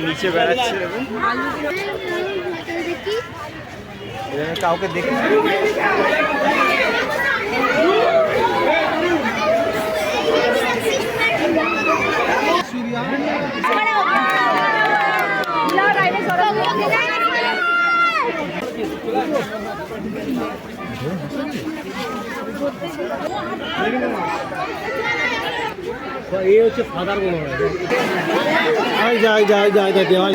নিচে বেড়াচ্ছে কাউকে দেখে এই হচ্ছে ফাদার বলো যাই যাই যাই যাই যাই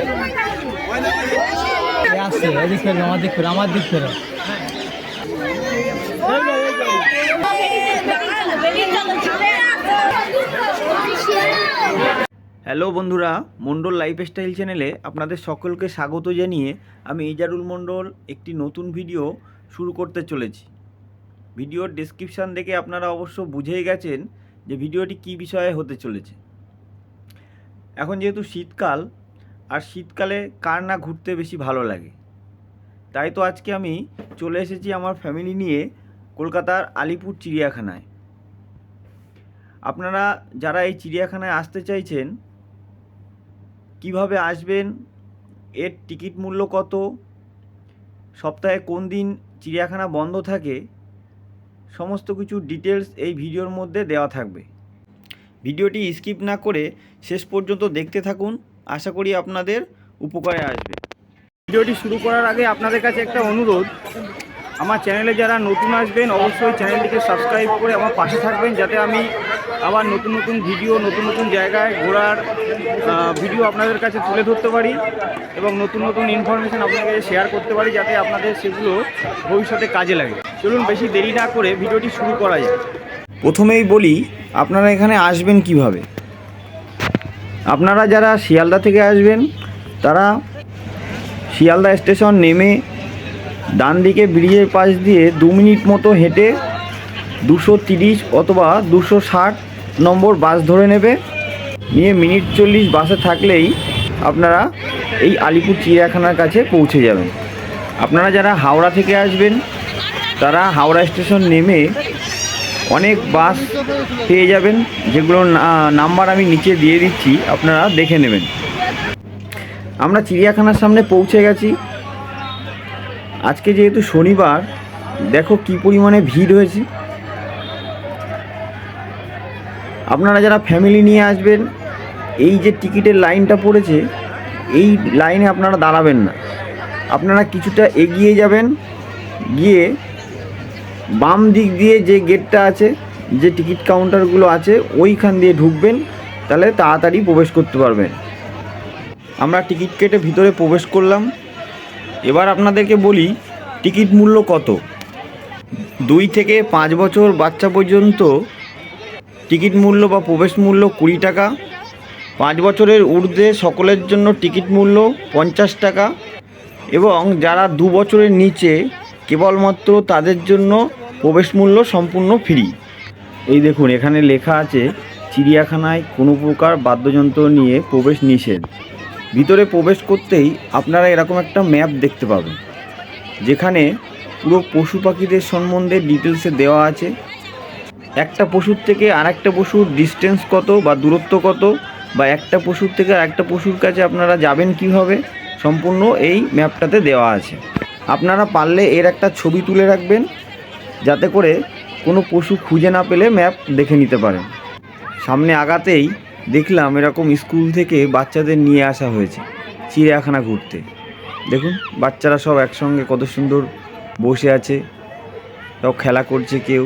আসছে এদিক ফেরো আমার দিক ফেরো আমার দিক ফেরো হ্যালো বন্ধুরা, মণ্ডল লাইফস্টাইল চ্যানেলে আপনাদের সকলকে স্বাগত জানিয়ে আমি ইজারুল মণ্ডল একটি নতুন ভিডিও শুরু করতে চলেছি। ভিডিওর ডেসক্রিপশান দেখে আপনারা অবশ্য বুঝেই গেছেন যে ভিডিওটি কী বিষয়ে হতে চলেছে। এখন যেহেতু শীতকাল, আর শীতকালে কার না ঘুরতে বেশি ভালো লাগে, তাই তো আজকে আমি চলে এসেছি আমার ফ্যামিলি নিয়ে কলকাতার আলিপুর চিড়িয়াখানায়। আপনারা যারা এই চিড়িয়াখানায় আসতে চাইছেন, কিভাবে আসবেন, এর টিকিট মূল্য কত, সপ্তাহে কোন দিন চিড়িয়াখানা বন্ধ থাকে, সমস্ত কিছু ডিটেলস এই ভিডিওর মধ্যে দেওয়া থাকবে। ভিডিওটি স্কিপ না করে শেষ পর্যন্ত দেখতে থাকুন, আশা করি আপনাদের উপকারে আসবে। ভিডিওটি শুরু করার আগে আপনাদের কাছে একটা অনুরোধ, আমার চ্যানেলে যারা নতুন আসবেন অবশ্যই চ্যানেলটিকে সাবস্ক্রাইব করে আমার পাশে থাকবেন, যাতে আমি আবার নতুন নতুন ভিডিও, নতুন নতুন জায়গায় ঘোরার ভিডিও আপনাদের কাছে তুলে ধরতে পারি এবং নতুন নতুন ইনফরমেশান আপনাদের কাছে শেয়ার করতে পারি, যাতে আপনাদের সেগুলো ভবিষ্যতে কাজে লাগে। চলুন বেশি দেরি না করে ভিডিওটি শুরু করা যায়। প্রথমেই বলি আপনারা এখানে আসবেন কিভাবে। আপনারা যারা শিয়ালদা থেকে আসবেন তারা শিয়ালদা স্টেশন নেমে ডান দিকে ব্রিজের পাশ দিয়ে 2 মিনিট মতো হেঁটে 230 অথবা 260 নম্বর বাস ধরে নেবে। নিয়ে মিনিট 40 বাসে থাকলেই আপনারা এই আলিপুর চিড়িয়াখানার কাছে পৌঁছে যাবেন। আপনারা যারা হাওড়া থেকে আসবেন তারা হাওড়া স্টেশন নেমে অনেক বাস পেয়ে যাবেন, যেগুলো নাম্বার আমি নিচে দিয়ে দিচ্ছি, আপনারা দেখে নেবেন। আমরা চিড়িয়াখানার সামনে পৌঁছে গেছি। আজকে যেহেতু শনিবার, দেখো কি পরিমাণে ভিড় হয়েছে। আপনারা যারা ফ্যামিলি নিয়ে আসবেন, এই যে টিকিটের লাইনটা পড়েছে, এই লাইনে আপনারা দাঁড়াবেন না। আপনারা কিছুটা এগিয়ে যাবেন, গিয়ে বাম দিক দিয়ে যে গেটটা আছে, যে টিকিট কাউন্টারগুলো আছে, ওইখান দিয়ে ঢুকবেন, তাহলে তাড়াতাড়ি প্রবেশ করতে পারবেন। আমরা টিকিট কেটে ভিতরে প্রবেশ করলাম। এবার আপনাদেরকে বলি টিকিট মূল্য কত। 2 থেকে 5 বছর বাচ্চা পর্যন্ত টিকিট মূল্য বা প্রবেশ মূল্য 20 টাকা। 5 বছরের ঊর্ধ্বে সকলের জন্য টিকিট মূল্য 50 টাকা, এবং যারা 2 বছরের নিচে কেবলমাত্র তাদের জন্য প্রবেশ মূল্য সম্পূর্ণ ফ্রি। এই দেখুন, এখানে লেখা আছে চিড়িয়াখানায় কোনো প্রকার বাদ্যযন্ত্র নিয়ে প্রবেশ নিষেধ। ভিতরে প্রবেশ করতেই আপনারা এরকম একটা ম্যাপ দেখতে পাবেন, যেখানে পুরো পশু পাখিদের সম্বন্ধে ডিটেলসে দেওয়া আছে। একটা পশুর থেকে আরেকটা পশুর ডিস্টেন্স কত বা দূরত্ব কত, বা একটা পশুর থেকে আরেকটা পশুর কাছে আপনারা যাবেন কীভাবে, সম্পূর্ণ এই ম্যাপটাতে দেওয়া আছে। আপনারা পারলে এর একটা ছবি তুলে রাখবেন, যাতে করে কোনো পশু খুঁজে না পেলে ম্যাপ দেখে নিতে পারেন। সামনে আগাতেই দেখলাম এরকম স্কুল থেকে বাচ্চাদের নিয়ে আসা হয়েছে চিড়িয়াখানা ঘুরতে। দেখুন বাচ্চারা সব একসঙ্গে কত সুন্দর বসে আছে, সব খেলা করছে কেউ।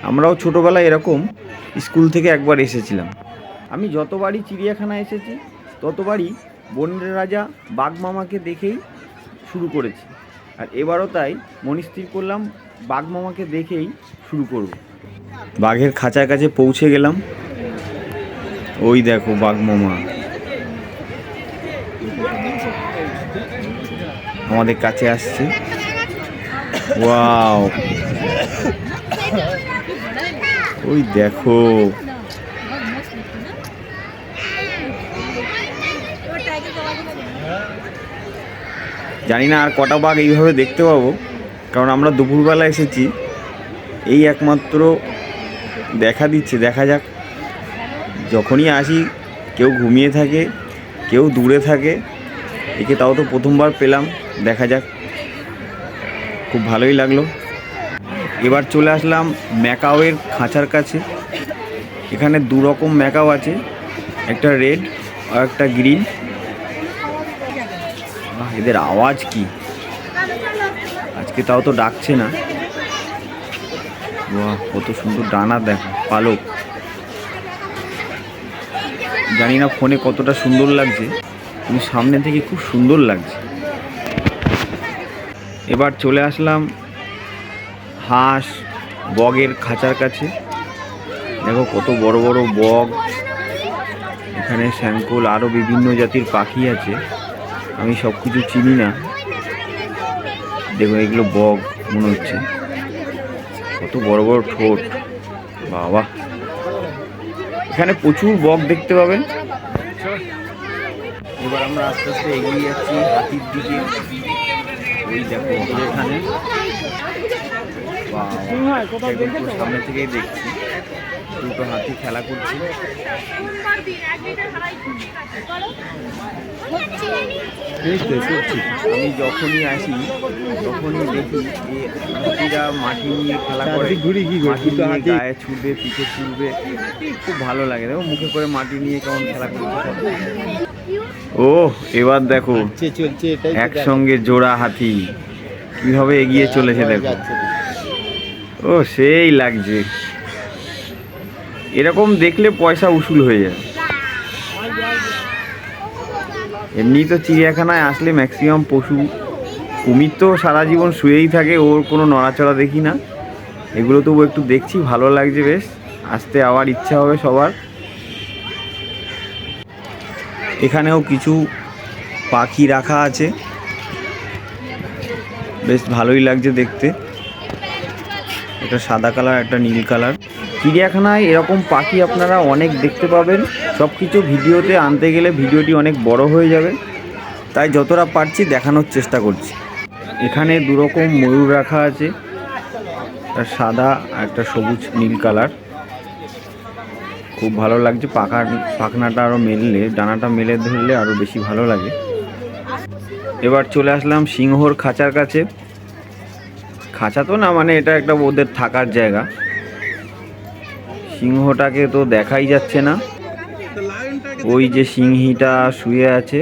আমরাও ছোটোবেলায় এরকম স্কুল থেকে একবার এসেছিলাম। আমি যতবারই চিড়িয়াখানা এসেছি ততবারই বনের রাজা বাঘ মামাকে দেখেই শুরু করেছি, আর এবারও তাই মনস্থির করলাম বাঘ মামাকে দেখেই শুরু করব। বাঘের খাঁচার কাছে পৌঁছে গেলাম। ওই দেখো বাঘ মামা আমাদের কাছে আসছে। ওয়াও, ওই দেখো, জানি না আর কটা বাঘ এইভাবে দেখতে পাবো, কারণ আমরা দুপুরবেলা এসেছি। এই একমাত্র দেখা দিচ্ছে, দেখা যাক। যখনই আসি কেউ ঘুমিয়ে থাকে, কেউ দূরে থাকে, একে তাও তো প্রথমবার পেলাম, দেখা যাক। খুব ভালোই লাগলো। এবার চলে আসলাম ম্যাকাওয়ের খাঁচার কাছে। এখানে দু রকম ম্যাকাও আছে, একটা রেড আর একটা গ্রিন। এদের আওয়াজ কি, আজকে তাও তো ডাকছে না। বাহ, কত সুন্দর ডানা, দেখো পালক। জানি না ফোনে কতটা সুন্দর লাগছে, কিন্তু সামনে থেকে খুব সুন্দর লাগছে। এবার চলে আসলাম হাঁস বগের খাঁচার কাছে। দেখো কত বড় বড় বগ, এখানে শ্যাঙ্কুল, আরও বিভিন্ন জাতির পাখি আছে। আমি সব কিছু চিনি না। দেখো এগুলো বগ মনে হচ্ছে, কত বড় বড় ঠোঁট, বাবা। এখানে প্রচুর বগ দেখতে পাবেন। এবার আমরা আস্তে আস্তে এগিয়ে যাচ্ছি হাতির দিকে। ওই দেখো এখানে সামনে থেকেই দেখছি দুটো হাতি খেলা করছে। আমি যখনই আসি তখনই দেখি যে হাতিরা মাটি নিয়ে খেলা করে, মাটি নিয়ে গায়ে ছুটবে, পিঠে ছুটবে, খুব ভালো লাগে। দেখো মুখে করে মাটি নিয়ে কেমন খেলা করছে। ও এবার দেখো একসঙ্গে জোড়া হাতি কিভাবে এগিয়ে চলেছে, দেখো। ও সেই লাগছে, এরকম দেখলে পয়সা উসুল হয়ে যায়। এমনি তো চিড়িয়াখানায় আসলে ম্যাক্সিমাম পশু, কুমির তো সারা জীবন শুয়েই থাকে, ওর কোনো নড়াচড়া দেখি না। এগুলো তবু একটু দেখছি, ভালো লাগছে বেশ। আসতে আবার ইচ্ছা হবে সবার। এখানেও কিছু পাখি রাখা আছে, বেশ ভালোই লাগছে দেখতে। একটা সাদা কালার, একটা নীল কালার। চিড়িয়াখানায় এরকম পাখি আপনারা অনেক দেখতে পাবেন। সব কিছু ভিডিওতে আনতে গেলে ভিডিওটি অনেক বড় হয়ে যাবে, তাই যতটা পারছি দেখানোর চেষ্টা করছি। এখানে দুরকম ময়ূর রাখা আছে, একটা সাদা আর একটা সবুজ নীল কালার। খুব ভালো লাগছে। পাখনাটা আরও মেললে, ডানাটা মেলে ধরলে আরও বেশি ভালো লাগে। এবার চলে আসলাম সিংহর খাঁচার কাছে। খাঁচা তো না, মানে এটা একটা ওদের থাকার জায়গা। সিংহটাকে তো দেখাই যাচ্ছে না, ওই যে সিংহীটা শুয়ে আছে।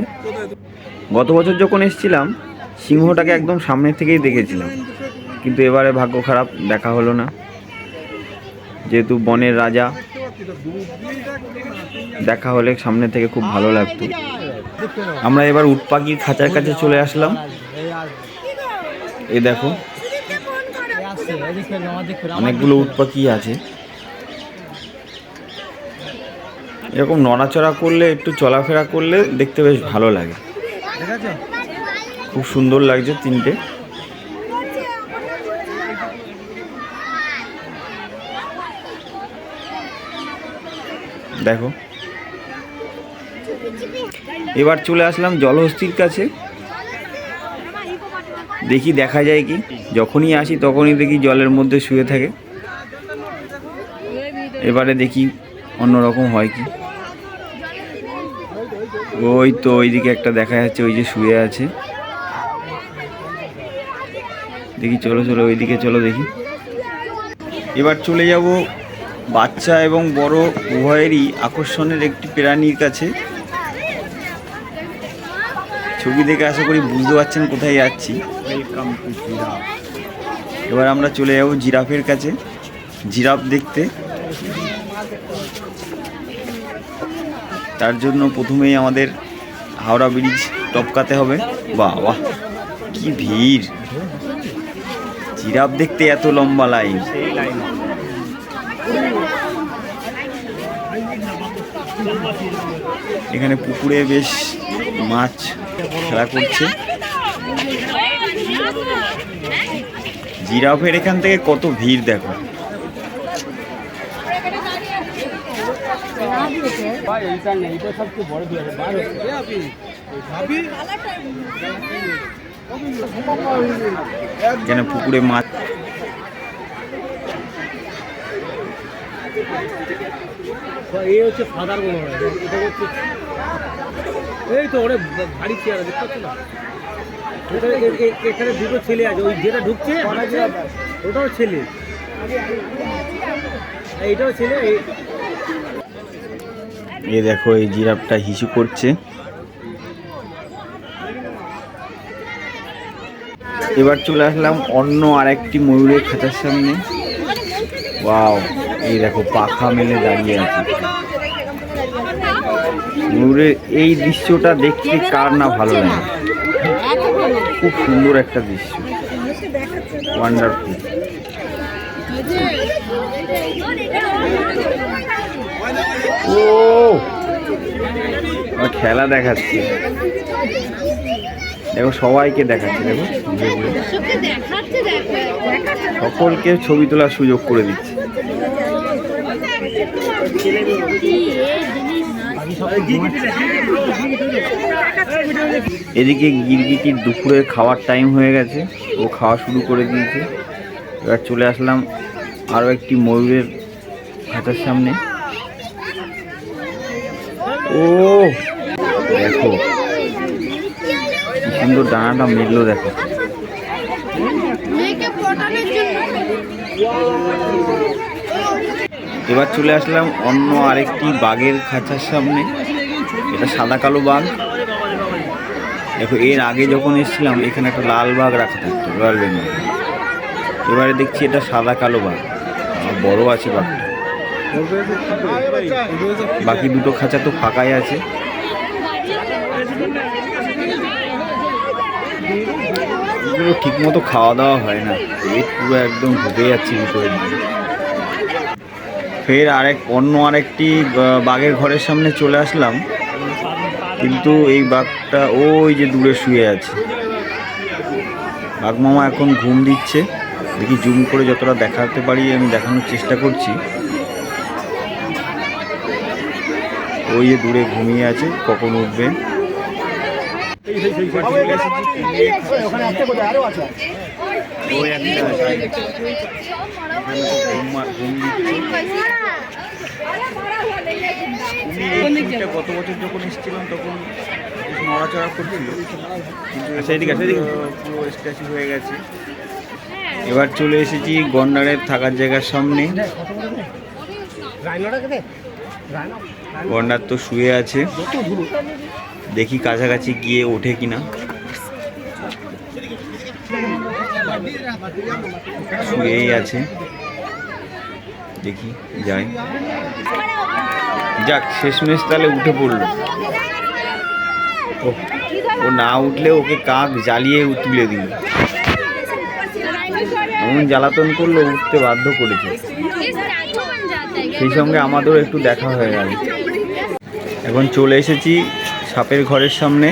গত বছর যখন এসেছিলাম সিংহটাকে একদম সামনে থেকেই দেখেছিলাম, কিন্তু এবারে ভাগ্য খারাপ, দেখা হলো না। যেহেতু বনের রাজা, দেখা হলে সামনে থেকে খুব ভালো লাগতো। আমরা এবার উট পাখির খাঁচার কাছে চলে আসলাম। এই দেখো অনেকগুলো উট পাখি আছে। এরকম নড়াচড়া করলে, একটু চলাফেরা করলে দেখতে বেশ ভালো লাগে। খুব সুন্দর লাগছে তিনটে। দেখো এবার চলে আসলাম জলহস্তির কাছে। দেখি দেখা যায় কি। যখনই আসি তখনই দেখি জলের মধ্যে শুয়ে থাকে। এবারে দেখি অন্যরকম হয় কি। ওই তো ওইদিকে একটা দেখা যাচ্ছে, ওই যে শুয়ে আছে। দেখি, চলো চলো ওইদিকে চলো দেখি। এবার চলে যাব বাচ্চা এবং বড় উভয়েরই আকর্ষণের একটি প্রাণীর কাছে। ছবি দেখে আশা করি বুঝতে পারছেন কোথায় যাচ্ছি। Welcome to giraffe. এবার আমরা চলে যাব জিরাফের কাছে, জিরাফ দেখতে। তার জন্য প্রথমেই আমাদের হাওড়া ব্রিজ টপকাতে হবে। বাহ বাহ, কি ভিড়! জিরাফ দেখতে এত লম্বা লাইন। এখানে পুকুরে বেশ মাছ খেলা করছে। জিরাফের এখান থেকে কত ভিড় দেখো। এখানে পুকুরে মাছ। এই হচ্ছে ফাদার মনে হয়, এটা হচ্ছে এই তো ওরে ভারী চেয়ার দেখতে পাচ্ছ না? এখানে দুটো ছেলে আছে, ওই যেটা ঢুকছে ওটাও ছেলে, এইটাও ছেলে। এই দেখো এই জিরাফটা হিসু করছে। এবার চলে আসলাম অন্য আরেকটি ময়ূরের খাঁচার সামনে। ওয়াও, এই দেখো পাখা মেলে দাঁড়িয়ে আছে। ময়ূরের এই দৃশ্যটা দেখতে কার না ভালো লাগে, খুব সুন্দর একটা দৃশ্য, ওয়ান্ডারফুল। ও খেলা দেখাচ্ছে, দেখো সবাইকে দেখাচ্ছে, দেখো সকলকে ছবি তোলার সুযোগ করে দিচ্ছে। এদিকে গিরগিটির দুপুরের খাওয়ার টাইম হয়ে গেছে, ও খাওয়া শুরু করে দিয়েছে। এবার চলে আসলাম আরও একটি ময়ূরের খাঁচার সামনে। ও দেখো কি সুন্দর ডানাটা মেললো, দেখো। এবার চলে আসলাম অন্য আরেকটি বাঘের খাঁচার সামনে। এটা সাদা কালো বাঘ। দেখো এর আগে যখন এসেছিলাম এখানে একটা লাল বাঘ রাখা থাকতো, রয়্যাল বেঙ্গল। এবারে দেখছি এটা সাদা কালো বাঘ, বড় আছে বাঘটা। বাকি দুটো খাঁচা তো ফাঁকাই আছে। এগুলো ঠিক মতো খাওয়া দাওয়া হয় না, পেট পুরো একদম ঢুকে যাচ্ছে ভিতরে। ফের অন্য আরেকটি বাঘের ঘরের সামনে চলে আসলাম, কিন্তু এই বাঘটা ওই যে দূরে শুয়ে আছে। বাঘ মামা এখন ঘুম দিচ্ছে, দেখি জুম করে যতটা দেখাতে পারি আমি দেখানোর চেষ্টা করছি। ওই যে দূরে ঘুমিয়ে আছে, কখন উঠবে। গত বছর যখন এসেছিলাম তখন নড়াচড়া করছিল, কিন্তু পুরো স্ট্যাচু হয়ে গেছে। এবার চলে এসেছি গন্ডারের থাকার জায়গার সামনে। গন্ডার তো শুয়ে আছে, দেখি কাছাকাছি গিয়ে ওঠে কিনা। শুয়েই আছে, দেখি যাই। যাক, শেষমেশ তাহলে উঠে পড়লো। ও না উঠলে ওকে কাক জ্বালিয়ে তুলে দিল, এমন জ্বালাতন করলো, উঠতে বাধ্য করেছে। সেই সঙ্গে আমাদেরও একটু দেখা হয়ে গেল। এখন চলে এসেছি সাপের ঘরের সামনে,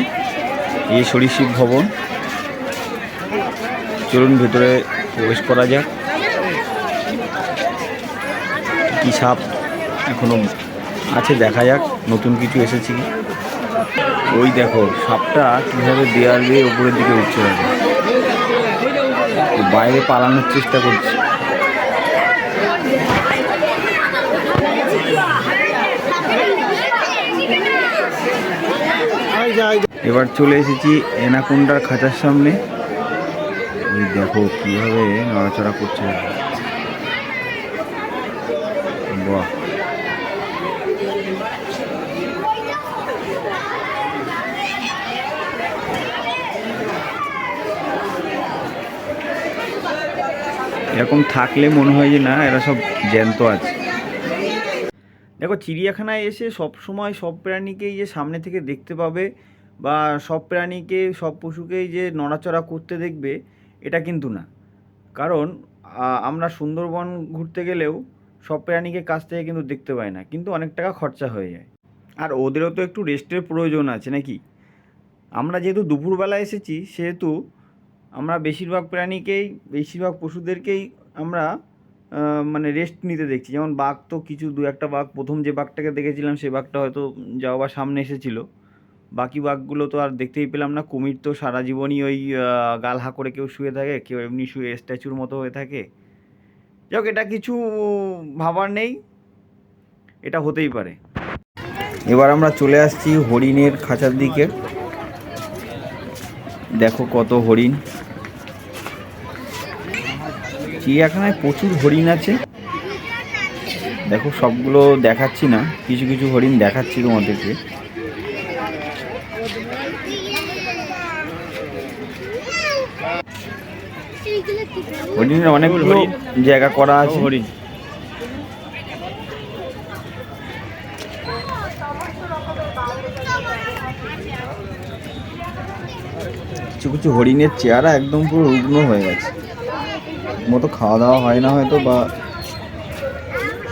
এই সরীসৃপ ভবন। চলুন ভেতরে প্রবেশ করা যাক। কি সাপ এখনো আছে দেখা যাক, নতুন কিছু এসেছে কি। ওই দেখো সাপটা কীভাবে দেয়াল দিয়ে উপরের দিকে উঠছে, বাইরে পালানোর চেষ্টা করছে। এবার চলে এসেছি অ্যানাকোন্ডার খাঁচার সামনে। ওই দেখো কিভাবে নড়াচড়া করছে, বাহ। এরকম থাকলে মনে হয় যে না, এরা সব জ্যান্ত আছে। দেখো চিড়িয়াখানায় এসে সব সময় সব প্রাণীকেই যে সামনে থেকে দেখতে পাবে বা সব প্রাণীকে সব পশুকেই যে নড়াচড়া করতে দেখবে, এটা কিন্তু না। কারণ আমরা সুন্দরবন ঘুরতে গেলেও সব প্রাণীকে কাছ থেকে কিন্তু দেখতে পাই না, কিন্তু অনেক টাকা খরচা হয়ে যায়। আর ওদেরও তো একটু রেস্টের প্রয়োজন আছে নাকি। আমরা যেহেতু দুপুরবেলা এসেছি, সেহেতু আমরা বেশিরভাগ পশুদেরকেই আমরা মানে রেস্ট নিতে দেখছি। যেমন বাঘ তো দু একটা বাঘ, প্রথম যে বাঘটাকে দেখেছিলাম সেই বাঘটা হয়তো যাওয়ার সামনে এসেছিলো। বাকি বাঘগুলো তো আর দেখতেই পেলাম না। কুমির তো সারা জীবনই ওই গাল হা করে কেউ শুয়ে থাকে, কেউ এমনি শুয়ে স্ট্যাচুর মতো হয়ে থাকে। যাক, এটা কিছু ভাবার নেই, এটা হতেই পারে। এবার আমরা চলে আসছি হরিণের খাঁচার দিকে। দেখো কত হরিণ। চিড়িয়াখানায় প্রচুর হরিণ আছে। দেখো সবগুলো দেখাচ্ছি না, কিছু কিছু হরিণ দেখাচ্ছি তোমাদেরকে। হরিণের অনেকগুলো জায়গা করা আছে। হরিণ কিছু কিছু হরিণের চেহারা একদম পুরো রুগ্ন হয়ে গেছে, মতো খাওয়া দাওয়া হয় না হয়তো, বা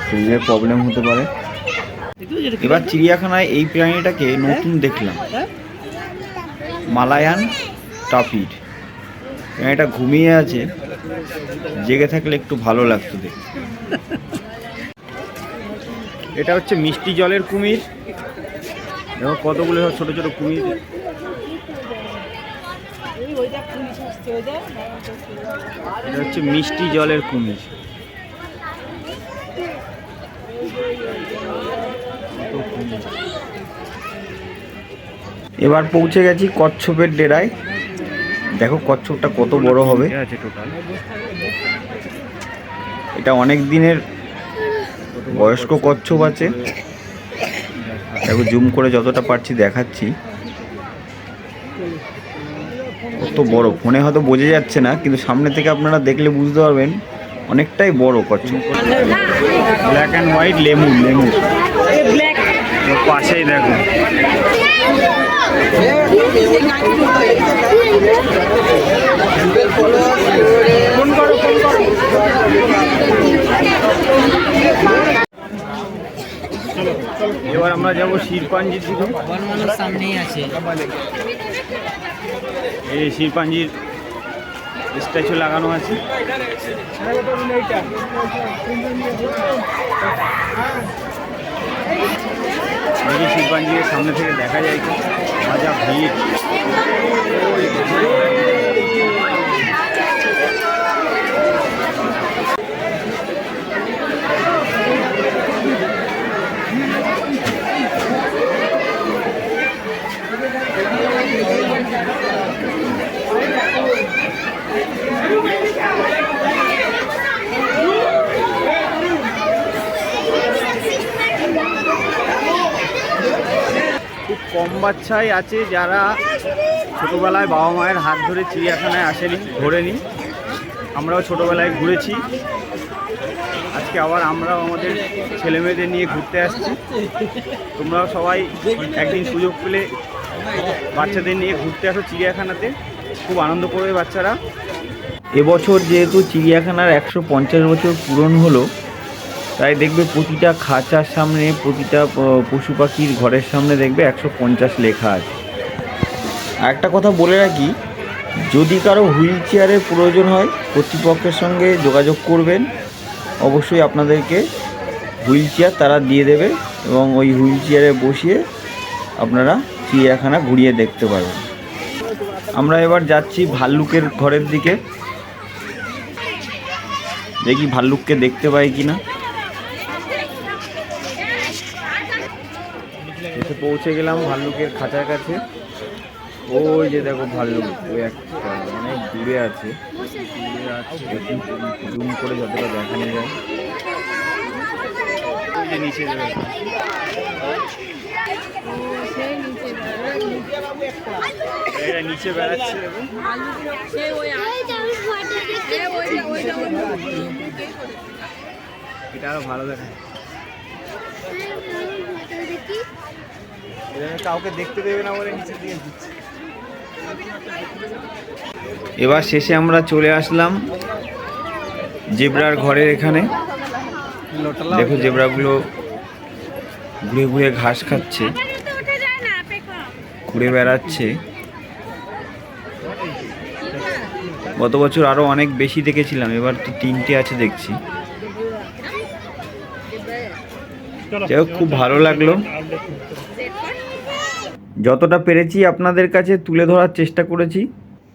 শরীরের প্রবলেম হতে পারে। এবার চিড়িয়াখানায় এই প্রাণীটাকে নতুন দেখলাম, মালায়ান টাপিড। প্রাণীটা ঘুমিয়ে আছে, জেগে থাকলে একটু ভালো লাগতো দেখতে। এটা হচ্ছে মিষ্টি জলের কুমির। দেখো কতগুলো ছোট ছোট কুমির। এটা হচ্ছে মিষ্টি জলের কুমির। এবার পৌঁছে গেছি কচ্ছপের ডেরায়। দেখো কচ্ছপটা কত বড় হবে। এটা অনেক দিনের বয়স্ক কচ্ছপ আছে। দেখো জুম করে যতটা পারছি দেখাচ্ছি, কত বড়। ফোনে হয়তো বোঝা যাচ্ছে না, কিন্তু সামনে থেকে আপনারা দেখলে বুঝতে পারবেন অনেকটাই বড় কচ্ছপ। ব্ল্যাক অ্যান্ড হোয়াইট লেমুর পাশেই দেখো। এবার আমরা যাবো শিরপাঞ্জির দিকে। সামনেই আছে এই শিরপাঞ্জির স্ট্যাচু লাগানো আছে। দেখি শিরপাঞ্জির সামনে থেকে দেখা যায় তো, মজা ভিড়। খুব কম বাচ্চাই আছে যারা ছোটোবেলায় বাবা মায়ের হাত ধরে চিড়িয়াখানায় আসেনি, ঘোরেনি। আমরাও ছোটোবেলায় ঘুরেছি, আজকে আবার আমরাও আমাদের ছেলেমেয়েদের নিয়ে ঘুরতে আসছি। তোমরাও সবাই একদিন সুযোগ পেলে বাচ্চাদের নিয়ে ঘুরতে আসো চিড়িয়াখানাতে, খুব আনন্দ করবে বাচ্চারা। এবছর যেহেতু চিড়িয়াখানার 150 বছর পূরণ হলো, তাই দেখবে প্রতিটা খাঁচার সামনে, প্রতিটা পশু পাখির ঘরের সামনে দেখবে 150 লেখা আছে। আর একটা কথা বলে রাখি, যদি কারো হুইল চেয়ারের প্রয়োজন হয় কর্তৃপক্ষের সঙ্গে যোগাযোগ করবেন, অবশ্যই আপনাদেরকে হুইল চেয়ার তারা দিয়ে দেবে এবং ওই হুইল চেয়ারে বসিয়ে আপনারা চিড়িয়াখানা ঘুরিয়ে দেখতে পারবেন। আমরা এবার যাচ্ছি ভাল্লুকের ঘরের দিকে, দেখি ভাল্লুককে দেখতে পাই কিনা। এসে পৌঁছে গেলাম ভাল্লুকের খাঁচার কাছে। ওই যে দেখো ভাল্লুক, ওই একটা অনেক দূরে আছে, জুম করে যতটা দেখানো যায়। ওই যে নিচে এরা নিচে বেড়াচ্ছে। এটা আরো ভালো দেখায়, কাউকে দেখতে দেবে না বলে নিচের দিকে দিচ্ছে। এবার শেষে আমরা চলে আসলাম জেব্রার ঘরের এখানে। দেখো জেব্রাগুলো ঘুরে ঘুরে ঘাস খাচ্ছে, ঘুরে বেড়াচ্ছে। গত বছর আরো অনেক বেশি দেখেছিলাম, এবার তো 3টে আছে দেখছি। যাই হোক, খুব ভালো লাগলো। যতটা পেরেছি আপনাদের কাছে তুলে ধরার চেষ্টা করেছি।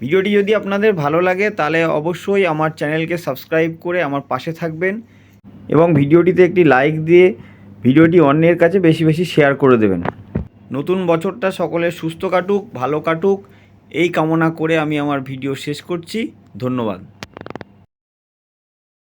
ভিডিওটি যদি আপনাদের ভালো লাগে তাহলে অবশ্যই আমার চ্যানেলকে সাবস্ক্রাইব করে আমার পাশে থাকবেন এবং ভিডিওটিতে একটি লাইক দিয়ে ভিডিওটি অন্যের কাছে বেশি বেশি শেয়ার করে দেবেন। নতুন বছরটা সকলের সুস্থ কাটুক, ভালো কাটুক, এই কামনা করে আমি আমার ভিডিও শেষ করছি। ধন্যবাদ।